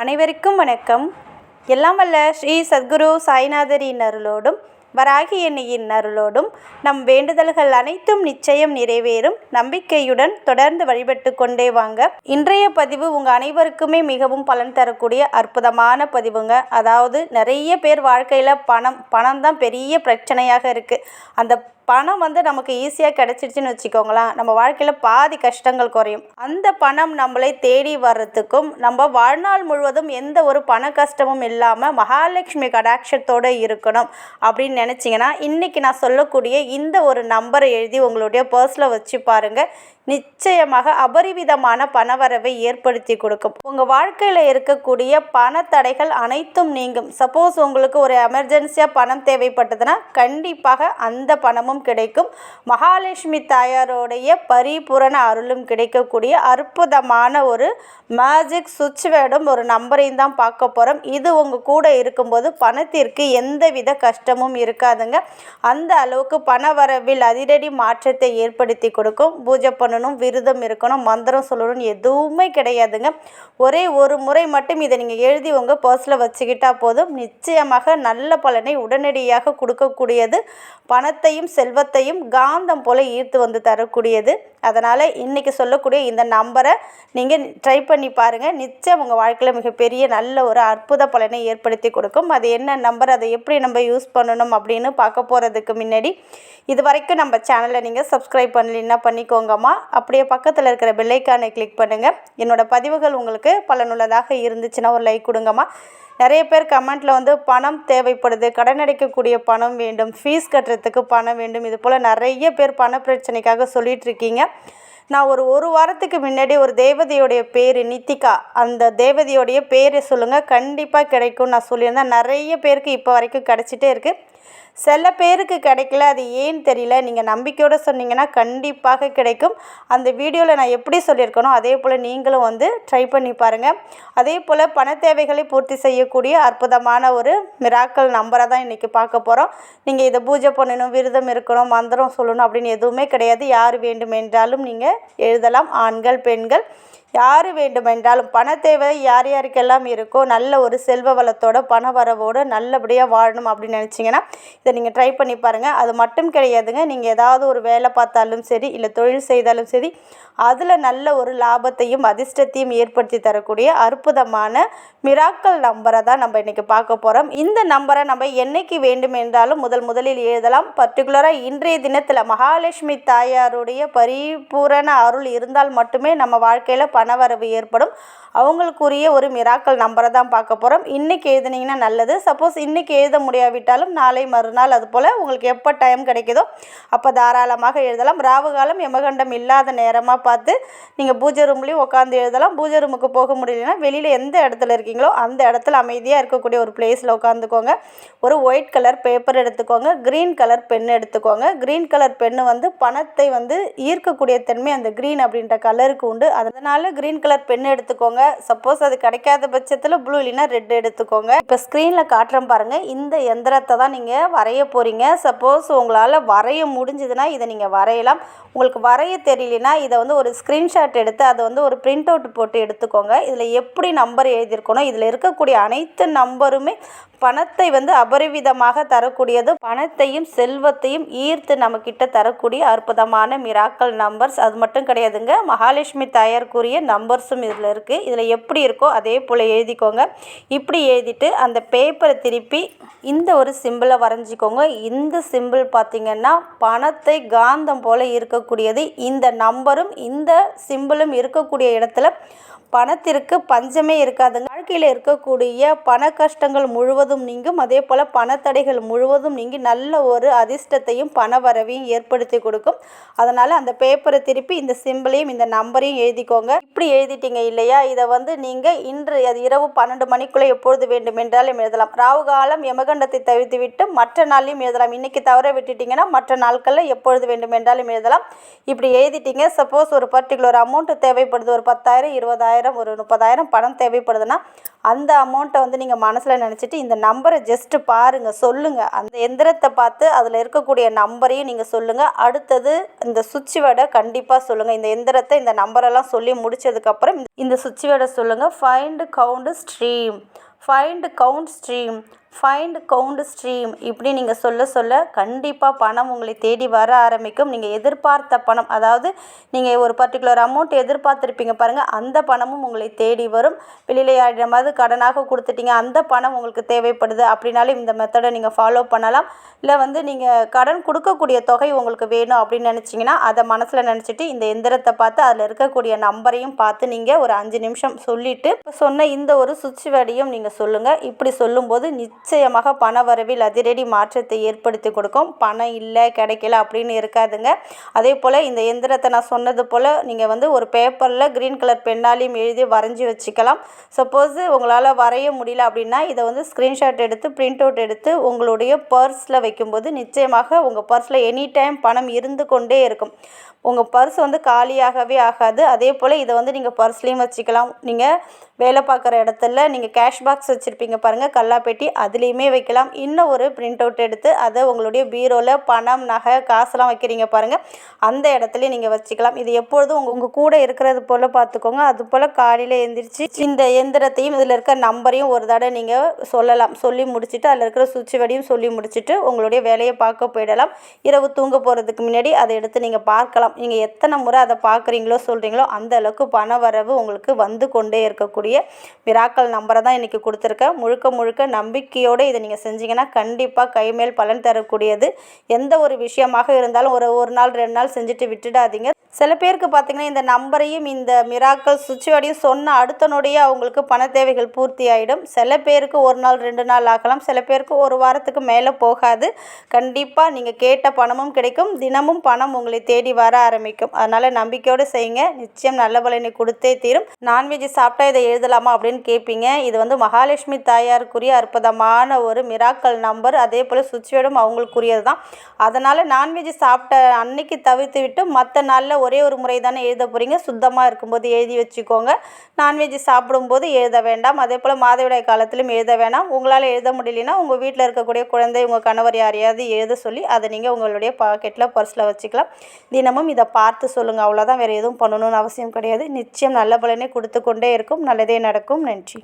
அனைவருக்கும் வணக்கம். எல்லாம் வல்ல ஸ்ரீ சத்குரு சாய்நாதரின் அருளோடும் வராகி எண்ணியின் அருளோடும் நம் வேண்டுதல்கள் அனைத்தும் நிச்சயம் நிறைவேறும் நம்பிக்கையுடன் தொடர்ந்து வழிபட்டு கொண்டே வாங்க. இன்றைய பதிவு உங்கள் அனைவருக்குமே மிகவும் பலன் தரக்கூடிய அற்புதமான பதிவுங்க. அதாவது நிறைய பேர் வாழ்க்கையில் பணம் தான் பெரிய பிரச்சனையாக இருக்குது. அந்த பணம் நமக்கு ஈஸியாக கிடச்சிடுச்சின்னு வச்சுக்கோங்களேன், நம்ம வாழ்க்கையில் பாதி கஷ்டங்கள் குறையும். அந்த பணம் நம்மளை தேடி வர்றதுக்கும் நம்ம வாழ்நாள் முழுவதும் எந்த ஒரு பண கஷ்டமும் இல்லாமல் மகாலட்சுமி கடாட்சத்தோடு இருக்கணும் அப்படின்னு நினச்சிங்கன்னா இன்றைக்கி நான் சொல்லக்கூடிய இந்த ஒரு நம்பரை எழுதி உங்களுடைய பர்ஸில் வச்சு பாருங்கள். நிச்சயமாக அபரிவிதமான பணவரவை ஏற்படுத்தி கொடுக்கும். உங்கள் வாழ்க்கையில் இருக்கக்கூடிய பணத்தடைகள் அனைத்தும் நீங்கும். சப்போஸ் உங்களுக்கு ஒரு எமர்ஜென்சியாக பணம் தேவைப்பட்டதுன்னா கண்டிப்பாக அந்த பணமும் கிடைக்கும். மகாலட்சுமி தாயாரோடைய பரிபூரண அருளும் கிடைக்கக்கூடிய அற்புதமான ஒரு மேஜிக் சுவிட்ச் வேர்டும் ஒரு நம்பரையும் தான் பார்க்க போகிறோம். இது உங்கள் கூட இருக்கும்போது பணத்திற்கு எந்தவித கஷ்டமும் இருக்காதுங்க. அந்த அளவுக்கு பணவரவில் அதிரடி மாற்றத்தை ஏற்படுத்தி கொடுக்கும். பூஜை பண்ணணும், விரதம் இருக்கணும், மந்திரம் சொல்லணும் எதுவுமே கிடையாதுங்க. ஒரே ஒரு முறை மட்டும் இதை நீங்கள் எழுதி உங்கள் பர்ஸில் வச்சுக்கிட்டா போதும். நிச்சயமாக நல்ல பலனை உடனடியாக கொடுக்கக்கூடியது. பணத்தையும் செல்வத்தையும் காந்தம் போல ஈர்த்து வந்து தரக்கூடியது. அதனால் இன்றைக்கி சொல்லக்கூடிய இந்த நம்பரை நீங்கள் ட்ரை பண்ணி பாருங்கள். நிச்சயம் உங்கள் வாழ்க்கையில் மிகப்பெரிய நல்ல ஒரு அற்புத பலனை ஏற்படுத்தி கொடுக்கும். அது என்ன நம்பர், அதை எப்படி நம்ம யூஸ் பண்ணணும் அப்படின்னு பார்க்க போகிறதுக்கு முன்னாடி இது வரைக்கும் நம்ம சேனலை நீங்கள் சப்ஸ்கிரைப் பண்ணலைன்னா பண்ணிக்கோங்கம்மா. அப்படியே பக்கத்தில் இருக்கிற பெல்லைக்கானை கிளிக் பண்ணுங்கள். என்னோடய பதிவுகள் உங்களுக்கு பலனுள்ளதாக இருந்துச்சுன்னா ஒரு லைக் கொடுங்கம்மா. நிறைய பேர் கமெண்ட்டில் பணம் தேவைப்படுது, கடன் அடைக்கக்கூடிய பணம் வேண்டும், ஃபீஸ் கட்டுறதுக்கு பணம் வேண்டும், இது போல் நிறைய பேர் பண பிரச்சனைக்காக சொல்லிகிட்ருக்கீங்க. நான் ஒரு வாரத்துக்கு முன்னாடி ஒரு தேவதையோடைய பேர் நித்திகா, அந்த தேவதையோடைய பேரை சொல்லுங்கள், கண்டிப்பாக கிடைக்கும் நான் சொல்லியிருந்தேன். நிறைய பேருக்கு இப்போ வரைக்கும் கிடச்சிட்டே இருக்குது. சில பேருக்கு கிடைக்கல, அது ஏன்னு தெரியல. நீங்கள் நம்பிக்கையோடு சொன்னீங்கன்னா கண்டிப்பாக கிடைக்கும். அந்த வீடியோவில் நான் எப்படி சொல்லியிருக்கணும் அதே போல் நீங்களும் ட்ரை பண்ணி பாருங்கள். அதே போல் பண தேவைகளை பூர்த்தி செய்யக்கூடிய அற்புதமான ஒரு மிராக்கல் நம்பரை தான் இன்றைக்கி பார்க்க போகிறோம். நீங்கள் இதை பூஜை பண்ணணும், விரதம் இருக்கணும், மந்திரம் சொல்லணும் அப்படின்னு எதுவுமே கிடையாது. யார் வேண்டுமென்றாலும் நீங்கள் எழுதலாம். ஆண்கள், பெண்கள் யார் வேண்டுமென்றாலும். பண தேவை யார் யாருக்கெல்லாம் இருக்கோ, நல்ல ஒரு செல்வ வளத்தோட பண வரவோடு நல்லபடியாக வாழணும் அப்படின்னு நினச்சிங்கன்னா இதை நீங்கள் ட்ரை பண்ணி பாருங்கள். அது மட்டும் கிடையாதுங்க. நீங்கள் ஏதாவது ஒரு வேலை பார்த்தாலும் சரி, இல்லை தொழில் செய்தாலும் சரி, அதில் நல்ல ஒரு லாபத்தையும் அதிர்ஷ்டத்தையும் ஏற்படுத்தி தரக்கூடிய அற்புதமான மிராக்கல் நம்பரை தான் நம்ம இன்றைக்கி பார்க்க போகிறோம். இந்த நம்பரை நம்ம என்னைக்கு வேண்டுமென்றாலும் முதலில் எழுதலாம். பர்டிகுலராக இன்றைய தினத்தில் மகாலட்சுமி தாயாருடைய பரிபூரண அருள் இருந்தால் மட்டுமே நம்ம வாழ்க்கையில் பணவரவு ஏற்படும். அவங்களுக்குரிய ஒரு மிராக்கல் நம்பரை தான் பார்க்க போகிறோம். இன்றைக்கி எழுதுனீங்கன்னா நல்லது. சப்போஸ் இன்றைக்கி எழுத முடியாவிட்டாலும் நாளை மறுநாள் அது போல் உங்களுக்கு எப்போ டைம் கிடைக்குதோ அப்போ தாராளமாக எழுதலாம். ராவு காலம் யமகண்டம் இல்லாத நேரமாக பார்த்து நீங்கள் பூஜை ரூம்லேயும் உட்காந்து எழுதலாம். பூஜை ரூமுக்கு போக முடியலன்னா வெளியில் எந்த இடத்துல இருக்கீங்களோ அந்த இடத்துல அமைதியாக இருக்கக்கூடிய ஒரு பிளேஸில் உட்காந்துக்கோங்க. ஒரு ஒயிட் கலர் பேப்பர் எடுத்துக்கோங்க, க்ரீன் கலர் பென் எடுத்துக்கோங்க. க்ரீன் கலர் பென்னு பணத்தை ஈர்க்கக்கூடிய தன்மை அந்த க்ரீன் அப்படின்ற கலருக்கு உண்டு. அதனால் க்ரீன் கலர் பென் எடுத்துக்கோங்க. சப்போஸ் அது கிடைக்காத பட்சத்தில் ப்ளூ இல்லைன்னா ரெட் எடுத்துக்கோங்க. இப்போ ஸ்க்ரீனில் காட்டுறேன் பாருங்கள். இந்த எந்திரத்தை தான் நீங்கள் வரைய போகிறீங்க. சப்போஸ் உங்களால் வரைய முடிஞ்சதுன்னா இதை நீங்கள் வரையலாம். உங்களுக்கு வரைய தெரியலனா இதை ஒரு ஸ்க்ரீன்ஷாட் எடுத்து அதை ஒரு பிரிண்ட் அவுட் போட்டு எடுத்துக்கோங்க. இதில் எப்படி நம்பர் எழுதியிருக்கணும், இதில் இருக்கக்கூடிய அனைத்து நம்பருமே பணத்தை அபரிவிதமாக தரக்கூடியது. பணத்தையும் செல்வத்தையும் ஈர்த்து நம்மக்கிட்ட தரக்கூடிய அற்புதமான மிராக்கல் நம்பர்ஸ். அது மட்டும் கிடையாதுங்க, மகாலட்சுமி தாயாருக்குரிய நம்பர்ஸும் இதில் இருக்குது. இதில் எப்படி இருக்கோ அதே போல் எழுதிக்கோங்க. இப்படி எழுதிட்டு அந்த பேப்பரை திருப்பி இந்த ஒரு சிம்பிளை வரைஞ்சிக்கோங்க. இந்த சிம்பிள் பார்த்திங்கன்னா பணத்தை காந்தம் போல் இருக்கக்கூடியது. இந்த நம்பரும் இந்த சிம்பிளும் இருக்கக்கூடிய இடத்துல பணத்திற்கு பஞ்சமே இருக்காதுங்க. வாழ்க்கையில் இருக்கக்கூடிய பண கஷ்டங்கள் முழுவதும் நீங்கும். அதே போல் பணத்தடைகள் முழுவதும் நீங்கி நல்ல ஒரு அதிர்ஷ்டத்தையும் பண வரவையும் ஏற்படுத்தி கொடுக்கும். அதனால் அந்த பேப்பரை திருப்பி இந்த சிம்பிளையும் இந்த நம்பரையும் எழுதிக்கோங்க. இப்படி எழுதிட்டீங்க இல்லையா, இதை நீங்கள் இன்று அது இரவு 12 மணிக்குள்ளே எப்பொழுது வேண்டுமென்றாலும் எழுதலாம். ராவு காலம் யமகண்டத்தை தவிர்த்து விட்டு மற்ற நாளையும் எழுதலாம். இன்றைக்கி தவற விட்டுட்டிங்கன்னா மற்ற நாட்களில் எப்பொழுது வேண்டுமென்றாலும் எழுதலாம். இப்படி எழுதிட்டீங்க. சப்போஸ் ஒரு பர்டிகுலர் அமௌண்ட்டு தேவைப்படுது, ஒரு 10,000, 20,000, ஒரு 30,000 பணம் தேவைப்படுதுன்னா அந்த அமௌண்ட்டை வந்து நீங்கள் மனசில் நினச்சிட்டு இந்த நம்பரை ஜஸ்ட்டு பாருங்கள், சொல்லுங்கள். அந்த எந்திரத்தை பார்த்து அதில் இருக்கக்கூடிய நம்பரையும் நீங்கள் சொல்லுங்கள். அடுத்தது இந்த சுவிட்ச் வேர்டை கண்டிப்பாக சொல்லுங்கள். இந்த எந்திரத்தை இந்த நம்பரெல்லாம் சொல்லி முடித்ததுக்கப்புறம் இந்த சுவிட்ச் வேர்டை சொல்லுங்கள். Find count stream, find count stream, find count stream. இப்படி நீங்கள் சொல்ல சொல்ல கண்டிப்பாக பணம் உங்களை தேடி வர ஆரம்பிக்கும். நீங்கள் எதிர்பார்த்த பணம், அதாவது நீங்கள் ஒரு பர்டிகுலர் அமௌண்ட் எதிர்பார்த்துருப்பீங்க பாருங்கள், அந்த பணமும் உங்களை தேடி வரும். வெளியில் யாரிடமாவது கடனாக கொடுத்துட்டீங்க, அந்த பணம் உங்களுக்கு தேவைப்படுது அப்படின்னாலும் இந்த மெத்தடை நீங்கள் ஃபாலோ பண்ணலாம். இல்லை வந்து நீங்கள் கடன் கொடுக்கக்கூடிய தொகை உங்களுக்கு வேணும் அப்படின்னு நினச்சிங்கன்னா அதை மனசில் நினச்சிட்டு இந்த எந்திரத்தை பார்த்து அதில் இருக்கக்கூடிய நம்பரையும் பார்த்து நீங்கள் ஒரு 5 நிமிஷம் சொல்லிவிட்டு சொன்ன இந்த ஒரு சுவிட்ச் வேர்டையும் நீங்கள் சொல்லுங்கள். இப்படி சொல்லும்போது நிச்சயமாக பண வரவில் அதிரடி மாற்றத்தை ஏற்படுத்தி கொடுக்கும். பணம் இல்லை, கிடைக்கல அப்படின்னு இருக்காதுங்க. அதே போல் இந்த எந்திரத்தை நான் சொன்னது போல் நீங்கள் வந்து ஒரு பேப்பரில் க்ரீன் கலர் பென்னாலையும் எழுதி வரைஞ்சி வச்சுக்கலாம். சப்போஸ் உங்களால் வரைய முடியல அப்படின்னா இதை வந்து ஸ்க்ரீன்ஷாட் எடுத்து பிரிண்ட் அவுட் எடுத்து உங்களுடைய பர்ஸில் வைக்கும்போது நிச்சயமாக உங்கள் பர்ஸில் எனி டைம் பணம் இருந்து கொண்டே இருக்கும். உங்கள் பர்ஸ் வந்து காலியாகவே ஆகாது. அதே போல் இதை வந்து நீங்கள் பர்ஸ்லேயும் வச்சுக்கலாம். நீங்கள் வேலை பார்க்குற இடத்துல நீங்கள் கேஷ் பாக்ஸ் வச்சுருப்பீங்க பாருங்கள், கல்லாப்பெட்டி, அதுலேயுமே வைக்கலாம். இன்னும் ஒரு பிரிண்ட் அவுட் எடுத்து அதை உங்களுடைய பீரோவில் பணம், நகை, காசுலாம் வைக்கிறீங்க பாருங்கள், அந்த இடத்துலையும் நீங்கள் வச்சுக்கலாம். இது எப்பொழுதும் உங்கள் கூட இருக்கிறது போல் பார்த்துக்கோங்க. அது போல் காலையில் எழுந்திரிச்சு இந்த எந்திரத்தையும் இதில் இருக்க நம்பரையும் ஒரு தடவை நீங்கள் சொல்லலாம். சொல்லி முடிச்சுட்டு அதில் இருக்கிற சுவிட்ச் வேர்டையும் சொல்லி முடிச்சுட்டு உங்களுடைய வேலையை பார்க்க போயிடலாம். இரவு தூங்க போகிறதுக்கு முன்னாடி அதை எடுத்து நீங்கள் பார்க்கலாம். நீங்கள் எத்தனை முறை அதை பார்க்குறீங்களோ சொல்கிறீங்களோ அந்த அளவுக்கு பண வரவு உங்களுக்கு வந்து கொண்டே இருக்கக்கூடிய மிராக்கல் நம்பரை தான் இன்றைக்கி கொடுத்துருக்கேன். முழுக்க முழுக்க நம்பிக்கையோடு இதை நீங்கள் செஞ்சீங்கன்னா கண்டிப்பாக கைமேல் பலன் தரக்கூடியது. எந்த ஒரு விஷயமாக இருந்தாலும் ஒரு நாள் 2 நாள் செஞ்சுட்டு விட்டுடாதீங்க. சில பேருக்கு பார்த்திங்கன்னா இந்த நம்பரையும் இந்த மிராக்கல் சுவிட்ச் வேர்டையும் சொன்ன அடுத்த நொடியே அவங்களுக்கு பண தேவைகள் பூர்த்தி ஆகிடும். சில பேருக்கு 1 நாள் 2 நாள் ஆகலாம், சில பேருக்கு 1 வாரத்துக்கு மேலே போகாது. கண்டிப்பாக நீங்கள் கேட்ட பணமும் கிடைக்கும், தினமும் பணம் உங்களை தேடி வர ஆரம்பிக்கும். அதனால் நம்பிக்கையோடு செய்யுங்க, நிச்சயம் நல்ல பலனை கொடுத்தே தீரும். நான்வெஜ் சாப்பிட்டா இதை எழுதலாமா அப்படின்னு கேட்பீங்க. இது வந்து மகாலட்சுமி தாயாருக்குரிய அற்புதமான ஒரு மிராக்கல் நம்பர். அதே போல் சுவிட்ச் வேர்டும் அவங்களுக்குரியது தான். அதனால் நான்வெஜ் சாப்பிட்ட அன்னைக்கு தவிர்த்து விட்டு மற்ற நாளில் ஒரே ஒரு முறை தானே எழுத போகிறீங்க. சுத்தமாக இருக்கும்போது எழுதி வச்சுக்கோங்க. நான்வெஜ் சாப்பிடும்போது எழுத வேண்டாம். அதே போல் மாதவிடாய் காலத்திலும் எழுத வேண்டாம். உங்களால் எழுத முடியலன்னா உங்கள் வீட்டில் இருக்கக்கூடிய குழந்தை, உங்கள் கணவர் யாரையாவது எழுத சொல்லி அதை நீங்கள் உங்களுடைய பாக்கெட்டில் பர்ஸில் வச்சுக்கலாம். தினமும் இதை பார்த்து சொல்லுங்கள். அவ்வளோதான், வேறு எதுவும் பண்ணணும்னு அவசியம் கிடையாது. நிச்சயம் நல்ல பலனை கொடுத்து கொண்டே இருக்கும். நல்லதே நடக்கும். நன்றி.